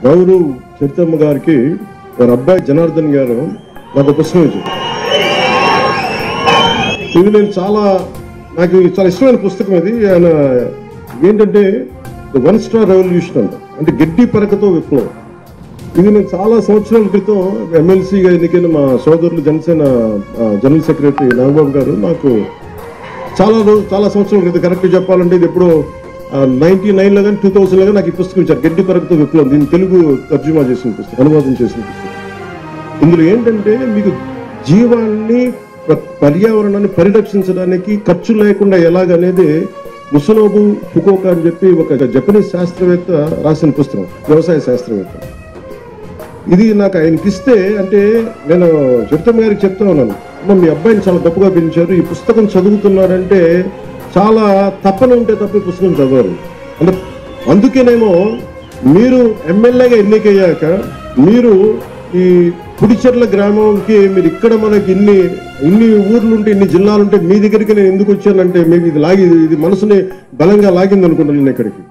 గౌరవ్ చరితమ్మ గారికి వారి అబ్బాయి జనార్దన్ గారు నాకు పుస్తకం ఇచ్చారు. ఇది నేను నాకు చాలా ఇష్టమైన పుస్తకం. ఇది ఆయన ఏంటంటే వన్ స్టార్ రెవల్యూషన్ అంటే గడ్డి పరకతో విప్లవం. ఇది నేను చాలా సంవత్సరాల క్రితం ఎమ్మెల్సీగా ఎన్నికైన మా సోదరులు జనసేన జనరల్ సెక్రటరీ నాగబాబు గారు నాకు చాలా సంవత్సరాల క్రితం కరెక్ట్ చెప్పాలంటే ఇది ఎప్పుడో 99లో కానీ 2000లో కానీ నాకు ఈ పుస్తకం ఇచ్చారు. గడ్డి పరకతో విప్లవం. దీన్ని తెలుగు తర్జుమా చేసిన పుస్తకం, అనువాదం చేసిన పుస్తకం. ఇందులో ఏంటంటే మీకు జీవాన్ని పర్యావరణాన్ని పరిరక్షించడానికి ఖర్చు లేకుండా ఎలాగనేది ముసనోబు ఫుకోకా అని చెప్పి ఒక జపనీస్ శాస్త్రవేత్త రాసిన పుస్తకం, వ్యవసాయ శాస్త్రవేత్త. ఇది నాకు ఆయనకిస్తే అంటే నేను చరితమ్మ గారికి చెప్తా ఉన్నాను, మీ అబ్బాయిని చాలా గొప్పగా పెంచారు, ఈ పుస్తకం చదువుతున్నాడంటే చాలా తప్పన ఉంటే తప్ప ఈ పుస్తకం చదవరు అంటే. అందుకేనేమో మీరు ఎమ్మెల్యేగా ఎన్నికయ్యాక మీరు ఈ పుడిచెర్ల గ్రామంకి మీరు ఇక్కడ మనకి ఇన్ని ఊర్లుంటే ఇన్ని జిల్లాలుంటే మీ దగ్గరికి నేను ఎందుకు వచ్చానంటే మీకు ఇది మనసుని బలంగా లాగింది అనుకుంటాను నేను ఇక్కడికి.